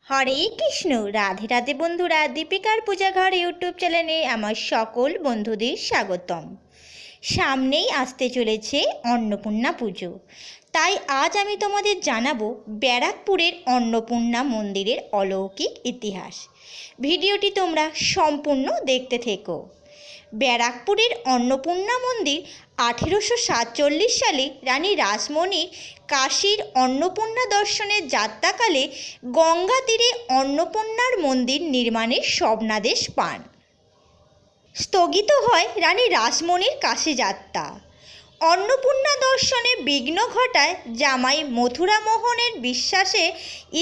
হরে কৃষ্ণ। রাধে রাধে বন্ধুরা, দীপিকার পূজাঘর ইউটিউব চ্যানেলে আমার সকল বন্ধুদের স্বাগতম। সামনেই আসতে চলেছে অন্নপূর্ণা পুজো, তাই আজ আমি তোমাদের জানাবো ব্যারাকপুরের অন্নপূর্ণা মন্দিরের অলৌকিক ইতিহাস। ভিডিওটি তোমরা সম্পূর্ণ দেখতে থেকো। ব্যারাকপুরের অন্নপূর্ণা মন্দির 1847 সালে রানী রাসমণির কাশীর অন্নপূর্ণা দর্শনের যাত্রাকালে গঙ্গা তীরে অন্নপূর্ণার মন্দির নির্মাণের স্বপ্নাদেশ পান। স্থগিত হয় রানী রাসমণির কাশী যাত্রা। অন্নপূর্ণা দর্শনে বিঘ্ন ঘটায় জামাই মথুরামোহনের বিশ্বাসে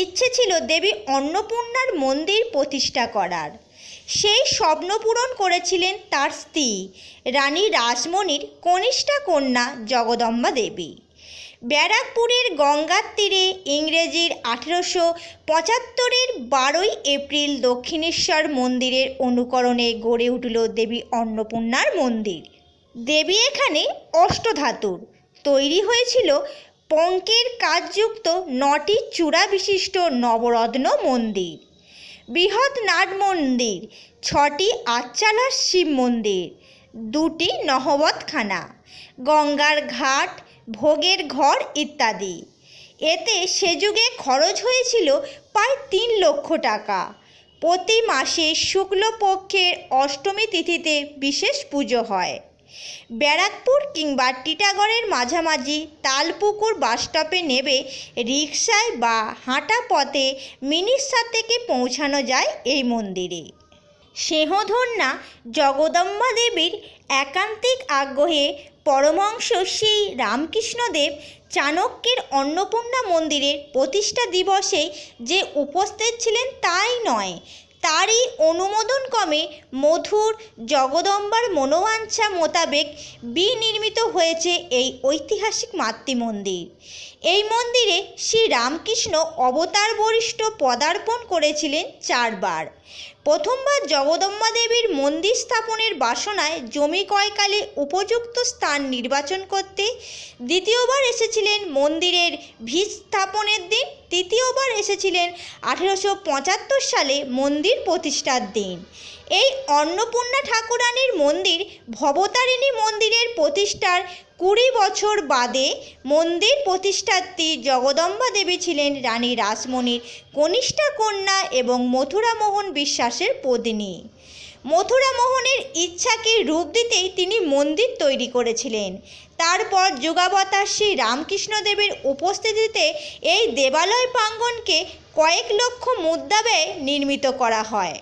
ইচ্ছে ছিল দেবী অন্নপূর্ণার মন্দির প্রতিষ্ঠা করার। সেই স্বপ্ন পূরণ করেছিলেন তার স্ত্রী রানী রাসমণির কনিষ্ঠা কন্যা জগদম্বা দেবী। ব্যারাকপুরের গঙ্গার তীরে ইংরেজির 1875-এর 12 এপ্রিল দক্ষিণেশ্বর মন্দিরের অনুকরণে গড়ে উঠল দেবী অন্নপূর্ণার মন্দির। দেবী এখানে অষ্টধাতুর তৈরি হয়েছিল পঙ্কের কাজযুক্ত 9টি চূড়া বিশিষ্ট নবরত্ন মন্দির, বৃহৎ নাট মন্দির, 6টি আটচালার শিব মন্দির, 2টি নহবতখানা, গঙ্গার ঘাট, ভোগের ঘর ইত্যাদি। এতে সে যুগে খরচ হয়েছিল প্রায় 3 লক্ষ টাকা। প্রতি মাসে শুক্লপক্ষের অষ্টমী তিথিতে বিশেষ পুজো হয়। ব্যারাকপুর কিংবা টিটাগড়ের মাঝামাঝি তালপুকুর বাসস্টপে নেবে রিকশায় বা হাঁটা পথে মিনিট 7 থেকে পৌঁছানো যায় এই মন্দিরে। সিংহধন্যা জগদম্বা দেবীর একান্তিক আগ্রহে পরমহংস শ্রী রামকৃষ্ণদেব চাণক্যের অন্নপূর্ণা মন্দিরের প্রতিষ্ঠা দিবসে যে উপস্থিত ছিলেন তাই নয়, তারই অনুমোদনক্রমে মধুর জগদম্বার মনোবাঞ্ছা মোতাবেক বিনির্মিত হয়েছে এই ঐতিহাসিক মাতৃমন্দির। এই মন্দিরে শ্রী রামকৃষ্ণ অবতার বরিষ্ঠ পদার্পণ করেছিলেন 4 বার। প্রথমবার জগদম্বা দেবীর মন্দির স্থাপনের বাসনায় জমি ক্রয়কালে উপযুক্ত স্থান নির্বাচন করতে, দ্বিতীয়বার এসেছিলেন মন্দিরের ভিত স্থাপনের দিন, তৃতীয়বার এসেছিলেন 1875 সালে মন্দির প্রতিষ্ঠার দিন। এই অন্নপূর্ণা ঠাকুরানীর মন্দির ভবতারিণী মন্দিরের প্রতিষ্ঠার 20 বছর বাদে মন্দির প্রতিষ্ঠাত্রী জগদম্বা দেবী ছিলেন রানী রাসমণির কনিষ্ঠা কন্যা এবং মথুরামোহন বিশ্বাসের পত্নী। মথুরামোহনের ইচ্ছাকে রূপ দিতেই তিনি মন্দির তৈরি করেছিলেন। তারপর যুগাবতার শ্রী রামকৃষ্ণদেবের উপস্থিতিতে এই দেবালয় প্রাঙ্গণকে কয়েক লক্ষ মুদ্রা ব্যয়ে নির্মিত করা হয়।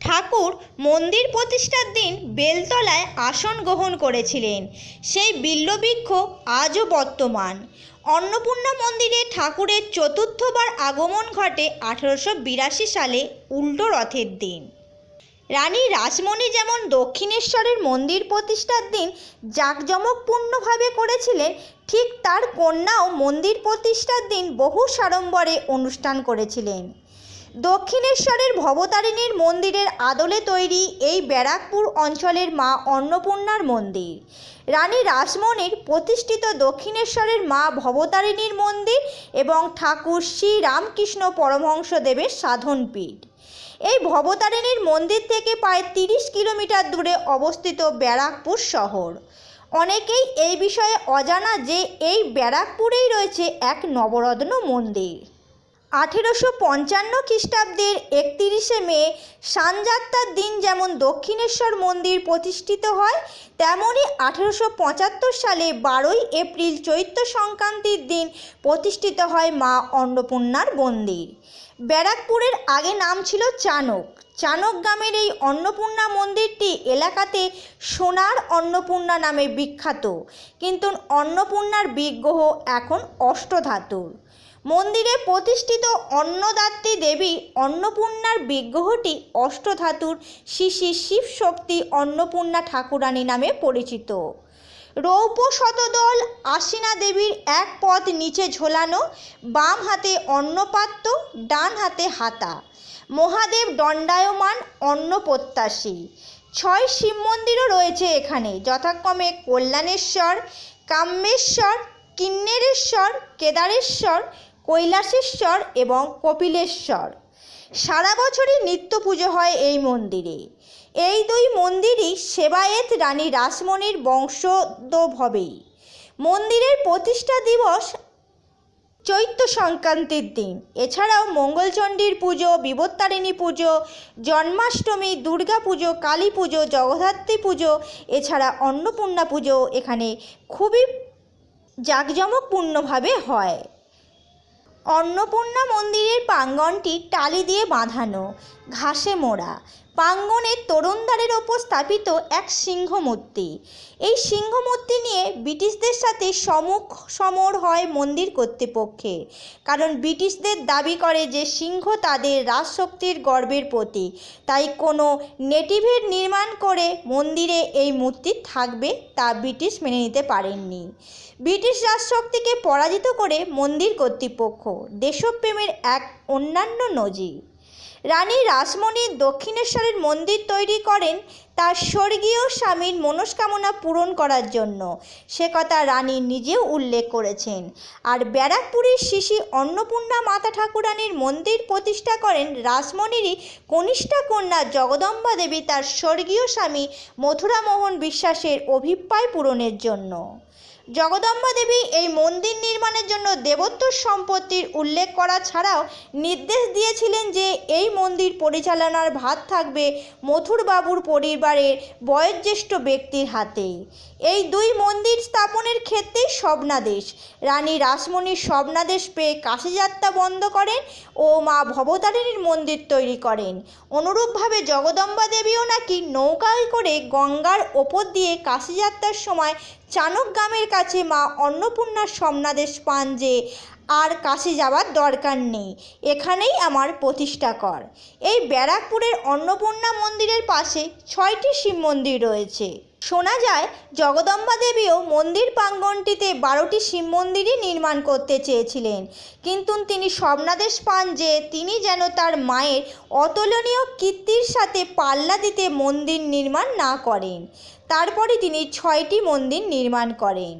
ঠাকুর মন্দির প্রতিষ্ঠার দিন বেলতলায় আসন গ্রহণ করেছিলেন। সেই বিল্ববৃক্ষ আজও বর্তমান। অন্নপূর্ণা মন্দিরে ঠাকুরের চতুর্থবার আগমন ঘটে 1882 সালে উল্টো রথের দিন। রানী রাসমণি যেমন দক্ষিণেশ্বরের মন্দির প্রতিষ্ঠার দিন জাঁকজমকপূর্ণভাবে করেছিলেন, ঠিক তার কন্যাও মন্দির প্রতিষ্ঠার দিন বহু সাড়ম্বরে অনুষ্ঠান করেছিলেন। দক্ষিণেশ্বরের ভবতারিণীর মন্দিরের আদলে তৈরি এই ব্যারাকপুর অঞ্চলের মা অন্নপূর্ণার মন্দির, রানী রাসমণির প্রতিষ্ঠিত দক্ষিণেশ্বরের মা ভবতারিণীর মন্দির এবং ঠাকুর শ্রী রামকৃষ্ণ পরমহংসদেবের সাধনপীঠ। এই ভবতারিণীর মন্দির থেকে প্রায় 30 কিলোমিটার দূরে অবস্থিত ব্যারাকপুর শহর। অনেকেই এই বিষয়ে অজানা যে এই ব্যারাকপুরেই রয়েছে এক নবরত্ন মন্দির। 1855 খ্রিস্টাব্দের 31শে মে সানযাত্রার দিন যেমন দক্ষিণেশ্বর মন্দির প্রতিষ্ঠিত হয়, তেমনি 1875 সালে 12 এপ্রিল চৈত্র সংক্রান্তির দিন প্রতিষ্ঠিত হয় মা অন্নপূর্ণার মন্দির। ব্যারাকপুরের আগে নাম ছিল চাণক। চাণক গ্রামের এই অন্নপূর্ণা মন্দিরটি এলাকাতে সোনার অন্নপূর্ণা নামে বিখ্যাত, কিন্তু অন্নপূর্ণার বিগ্রহ এখন অষ্টধাতুর। মন্দিরে প্রতিষ্ঠিত অন্নদাত্রী দেবী অন্নপূর্ণার বিগ্রহটি অষ্টধাতুর শ্রী শ্রী শিব শক্তি অন্নপূর্ণা ঠাকুরানী নামে পরিচিত। রৌপ্য শতদল আশ্বিনা দেবীর এক পদ নিচে ঝোলানো, বাম হাতে অন্নপাত্র, ডান হাতে হাতা। মহাদেব দণ্ডায়মান অন্নপ্রত্যাশী। 6 শিব মন্দিরও রয়েছে এখানে, যথাক্রমে কল্যাণেশ্বর, কামেশ্বর, কিন্নেরেশ্বর, কেদারেশ্বর, কৈলাসেশ্বর এবং কপিলেশ্বর। সারা বছরই নিত্য পুজো হয় এই মন্দিরে। এই দুই মন্দিরই সেবায়েত রানী রাসমণির বংশোদ্ভবেই। মন্দিরের প্রতিষ্ঠা দিবস চৈত্র সংক্রান্তির দিন। এছাড়াও মঙ্গলচণ্ডীর পুজো, বিপত্তারিণী পুজো, জন্মাষ্টমী, দুর্গা পুজো, কালী পুজো, জগদ্ধাত্রী পুজো, এছাড়া অন্নপূর্ণা পুজো এখানে খুবই জাঁকজমকপূর্ণভাবে হয়। অন্নপূর্ণা মন্দিরের প্রাঙ্গণটি টালি দিয়ে বাঁধানো, ঘাসে মোড়া। প্রাঙ্গণের তরুণদ্বারের ওপর স্থাপিত এক সিংহ মূর্তি। এই সিংহ মূর্তি নিয়ে ব্রিটিশদের সাথে সম্মুখ সমর হয় মন্দির কর্তৃপক্ষের, কারণ ব্রিটিশদের দাবি করে যে সিংহ তাদের রাজশক্তির গর্বের প্রতীক। তাই কোনো নেটিভের নির্মাণ করে মন্দিরে এই মূর্তি থাকবে তা ব্রিটিশ মেনে নিতে পারেননি। ব্রিটিশ রাজশক্তিকে পরাজিত করে মন্দির কর্তৃপক্ষ দেশপ্রেমের এক অন্যান্য নজির। রানী রাসমণি দক্ষিণেশ্বরের মন্দির তৈরি করেন তার স্বর্গীয় স্বামীর মনস্কামনা পূরণ করার জন্য, সে কথা রানী নিজেও উল্লেখ করেছেন। আর ব্যারাকপুরের শ্রী অন্নপূর্ণা মাতা ঠাকুরানীর মন্দির প্রতিষ্ঠা করেন রাসমণিরই কনিষ্ঠা কন্যা জগদম্বা দেবী তার স্বর্গীয় স্বামী মথুরামোহন বিশ্বাসের অভিপ্রায় পূরণের জন্য। জগদম্বা দেবী এই মন্দির নির্মাণের জন্য দেবত্ব সম্পত্তির উল্লেখ করা ছাড়াও নির্দেশ দিয়েছিলেন যে এই মন্দির পরিচালনার ভার থাকবে মথুরবাবুর পরিবারের বয়োজ্যেষ্ঠ ব্যক্তির হাতেই। এই দুই মন্দির স্থাপনের ক্ষেত্রেই স্বপ্নাদেশ। রানী রাসমণির স্বপ্নাদেশ পেয়ে কাশীযাত্রা বন্ধ করেন ও মা ভবতারিণীর মন্দির তৈরি করেন। অনুরূপভাবে জগদম্বা দেবীও নাকি নৌকায় করে গঙ্গার ওপর দিয়ে কাশীযাত্রার সময় চানক গ্রামের কাছে মা অন্নপূর্ণার স্বপ্নাদেশ পান যে আর কাশী যাওয়ার দরকার নেই, এখানেই আমার প্রতিষ্ঠা কর। এই ব্যারাকপুরের অন্নপূর্ণা মন্দিরের পাশে 6টি শিব মন্দির রয়েছে। শোনা যায় জগদম্বা দেবীও মন্দির প্রাঙ্গণটিতে 12টি শিব মন্দিরই নির্মাণ করতে চেয়েছিলেন, কিন্তু তিনি স্বপ্নাদেশ পান যে তিনি যেন তার মায়ের অতুলনীয় কীর্তির সাথে পাল্লা দিতে মন্দির নির্মাণ না করেন। তারপরে তিনি 6টি মন্দির নির্মাণ করেন।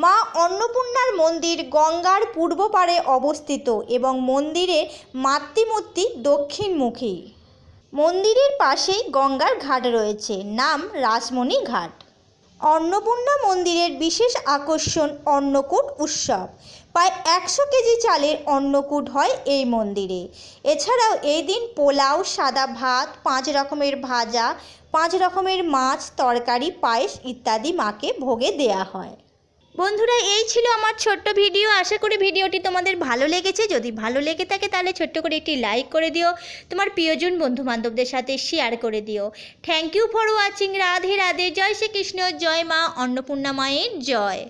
মা অন্নপূর্ণার মন্দির গঙ্গার পূর্ব পাড়ে অবস্থিত এবং মন্দিরের মাতৃমূর্তি দক্ষিণমুখী। মন্দিরের পাশেই গঙ্গার ঘাট রয়েছে, নাম রাসমণি ঘাট। অন্নপূর্ণা মন্দিরের বিশেষ আকর্ষণ অন্নকূট উৎসব। প্রায় 100 কেজি চালের অন্নকূট হয় এই মন্দিরে। এছাড়াও এই দিন পোলাও, সাদা ভাত, 5 রকমের ভাজা, 5 রকমের মাছ, তরকারি, পায়েস ইত্যাদি মাকে ভোগে দেয়া হয়। বন্ধুরা, এই ছিল আমার ছোট্ট ভিডিও। আশা করি ভিডিওটি তোমাদের ভালো লেগেছে। যদি ভালো লেগে থাকে তাহলে ছোট্ট করে একটি লাইক করে দিও, তোমার প্রিয়জন বন্ধুবান্ধবদের সাথে শেয়ার করে দিও। Thank you for watching. Radhe Radhe. জয় শ্রীকৃষ্ণ। জয় মা অন্নপূর্ণা মায়ের জয়।